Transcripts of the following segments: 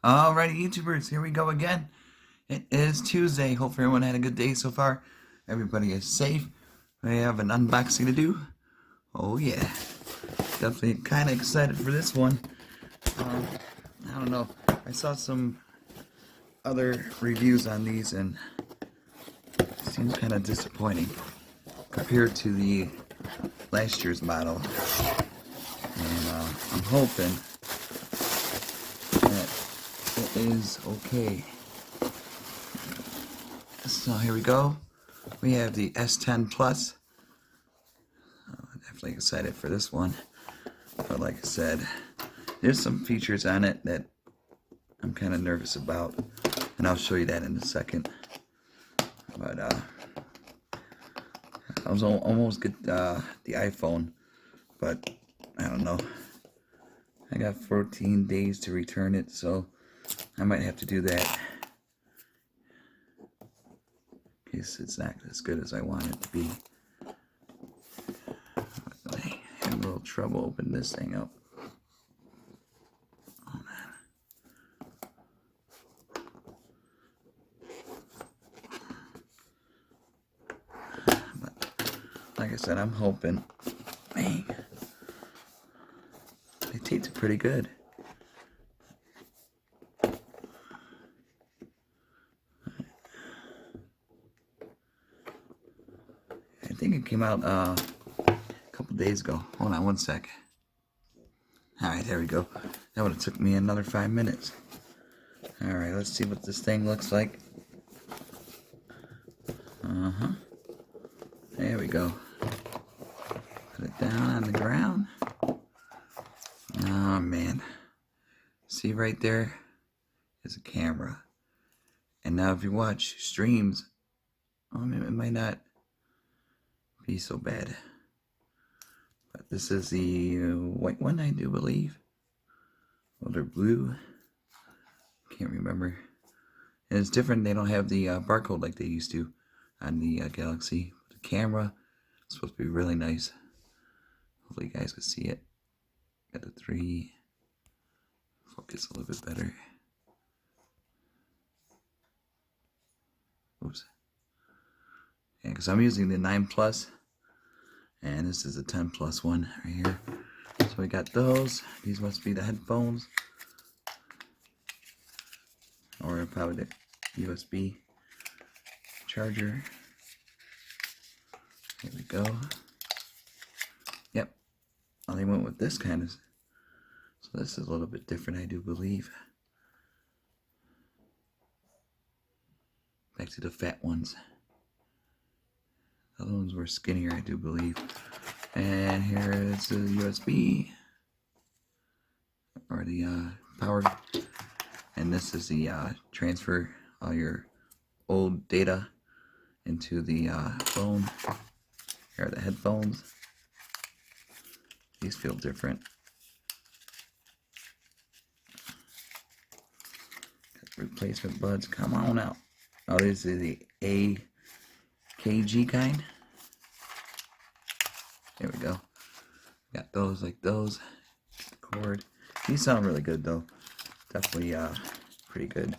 Alrighty, YouTubers, here we go again. It is Tuesday. Hope everyone had a good day so far. Everybody is safe. We have an unboxing to do. Oh yeah, definitely kind of excited for this one. I don't know. I saw some other reviews on these and it seems kind of disappointing compared to the last year's model. And I'm hoping that it is okay. So here we go. We have the S10 Plus. Definitely excited for this one. But like I said, there's some features on it that I'm kind of nervous about. And I'll show you that in a second. But I was almost get the iPhone. But I don't know. I got 14 days to return it. So I might have to do that. In case it's not as good as I want it to be. I had a little trouble opening this thing up. Oh man. But like I said, I'm hoping. Man, they tasted pretty good. I think it came out a couple days ago. Hold on one sec. Alright, there we go. That would have took me another 5 minutes. Alright, let's see what this thing looks like. There we go. Put it down on the ground. Oh man. See right there is a camera. And now if you watch streams, it might not be so bad. But this is the white one, I do believe. Or they're blue. Can't remember. And it's different. They don't have the barcode like they used to on the Galaxy. The camera is supposed to be really nice. Hopefully you guys can see it. Got the 3. Focus a little bit better. Oops. Yeah, because I'm using the 9 Plus. And this is a 10 Plus one right here. So we got those. These must be the headphones. Or probably the USB charger. Here we go. Yep. Well, they went with this kind of. So this is a little bit different, I do believe. Back to the fat ones. The other ones were skinnier, I do believe. And here is the USB. Or the power. And this is the transfer all your old data into the phone. Here are the headphones. These feel different. Replacement buds, come on out. Oh, this is the AKG kind. There we go. Got those like those. Cord. These sound really good though. Definitely pretty good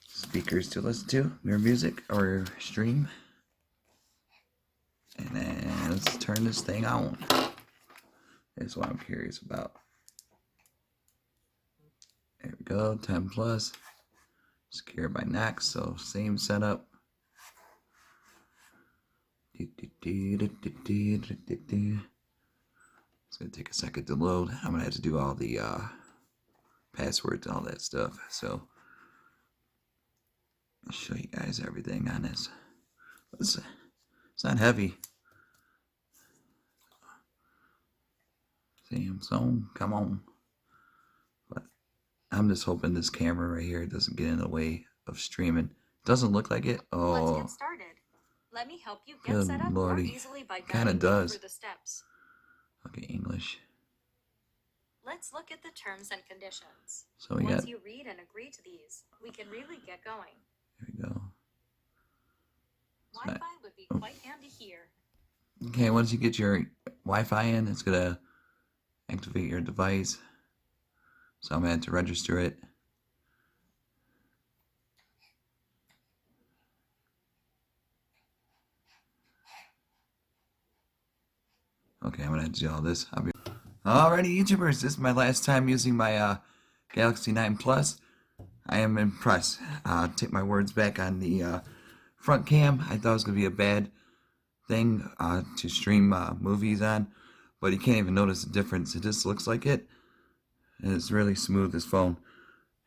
speakers to listen to, your music or stream. And then let's turn this thing on. That's what I'm curious about. There we go, 10 Plus. Secured by Knox, so same setup. It's gonna take a second to load. I'm gonna have to do all the passwords and all that stuff. So I'll show you guys everything on this. It's not heavy. Samsung, come on. But I'm just hoping this camera right here doesn't get in the way of streaming. Doesn't look like it. Oh, let's get started. Let me help you get set up more easily by kind of guiding you does. through the steps. Okay, English. Let's look at the terms and conditions. So we Once got. you read and agree to these, we can really get going. There we go. Wi-Fi would be quite handy here. Okay, once you get your Wi-Fi in, it's gonna activate your device. So I'm going to have to register it. Okay, I'm going to have to do all this. Alrighty, YouTubers, this is my last time using my Galaxy 9 Plus. I am impressed. Take my words back on the front cam. I thought it was going to be a bad thing to stream movies on, but you can't even notice the difference. It just looks like it, and it's really smooth, this phone.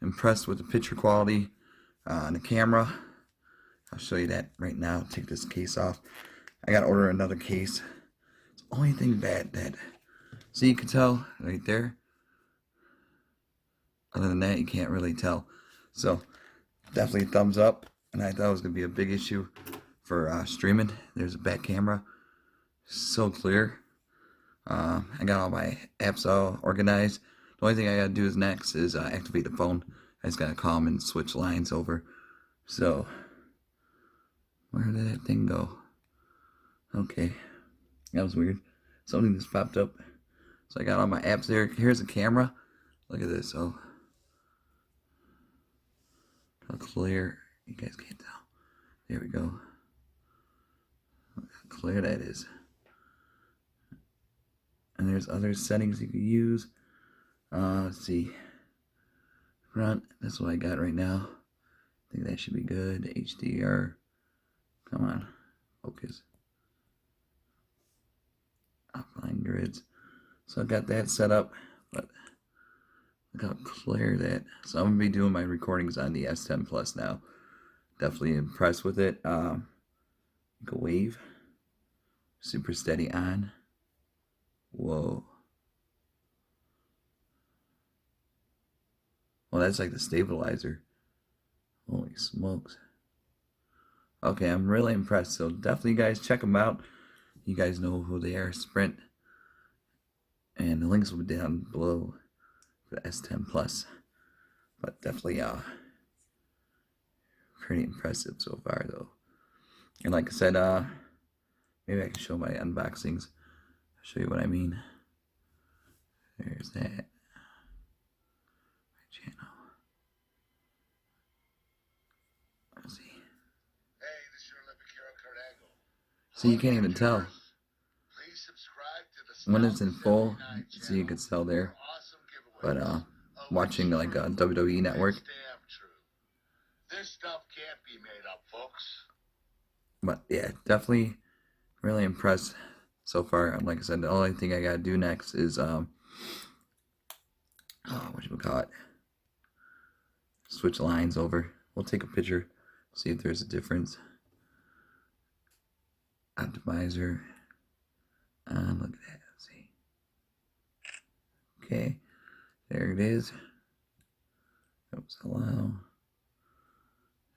Impressed with the picture quality on the camera. I'll show you that right now. Take this case off. I gotta order another case. It's the only thing bad that, so you can tell right there. Other than that, you can't really tell. So definitely thumbs up. And I thought it was gonna be a big issue for streaming. There's a back camera, so clear. I got all my apps all organized. The only thing I gotta do is next is activate the phone. I just gotta call them and switch lines over. So where did that thing go? Okay, that was weird. Something just popped up. So I got all my apps there. Here's the camera. Look at this. Oh, how clear. You guys can't tell. There we go. Look how clear that is. And there's other settings you can use. Let's see. Front. That's what I got right now. I think that should be good. HDR. Come on. Focus. Outline grids. So I got that set up. But look how clear that. So I'm going to be doing my recordings on the S10 Plus now. Definitely impressed with it. Wave. Super steady on. Whoa. Well, that's like the stabilizer. Holy smokes. Okay, I'm really impressed. So definitely, guys, check them out. You guys know who they are. Sprint. And the links will be down below for the S10 Plus. But definitely, pretty impressive so far, though. And like I said, maybe I can show my unboxings. I'll show you what I mean. There's that. My channel. Let's see. So you can't even tell. When it's in full, so you can tell there. But watching like a WWE Network. This stuff can't be made up, folks. But yeah, definitely really impressed so far. Like I said, the only thing I gotta do next is whatchamacallit, switch lines over. We'll take a picture, see if there's a difference. Optimizer. Look at that. Let's see. Okay, there it is. Oops, allow.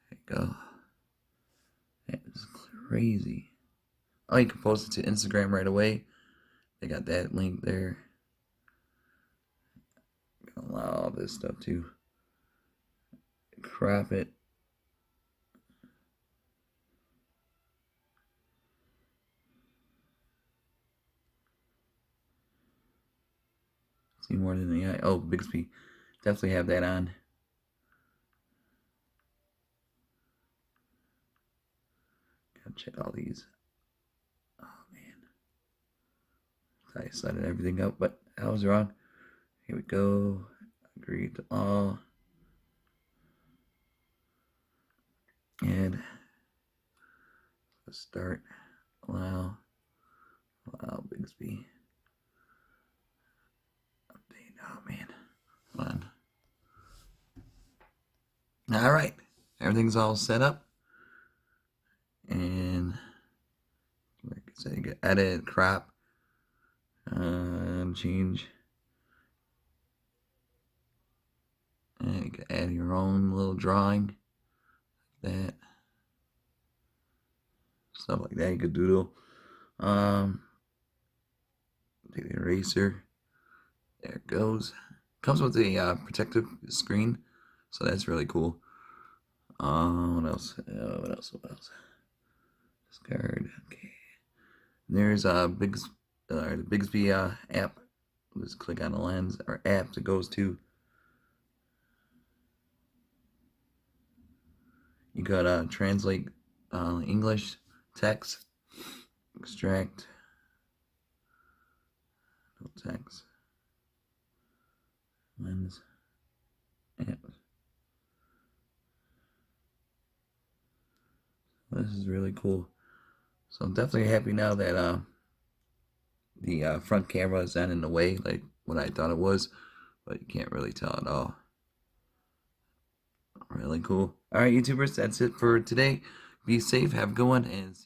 There you go. That is crazy. Oh, you can post it to Instagram right away. They got that link there. Allow all this stuff too. Crop it. See more than the eye. Oh, Bixby. Definitely have that on. Gotta check all these. Oh man. I set everything up, but I was wrong. Here we go. Agree to all. And let's start. Allow Bixby. Update. Oh man. Hold on. Alright. Everything's all set up. And like I said, you can edit, crop, change. And you can add your own little drawing. Like that. Stuff like that you could doodle. Take the eraser. There it goes. Comes with a protective screen, so that's really cool. What else? What else? Discard. Okay. There's the Bixby app. Just click on the lens or app it goes to. You got translate English text, extract, no text, lens, and this is really cool. So I'm definitely happy now that the front camera is not in the way like what I thought it was, but you can't really tell at all. Really cool. All right, YouTubers, that's it for today. Be safe, have a good one, and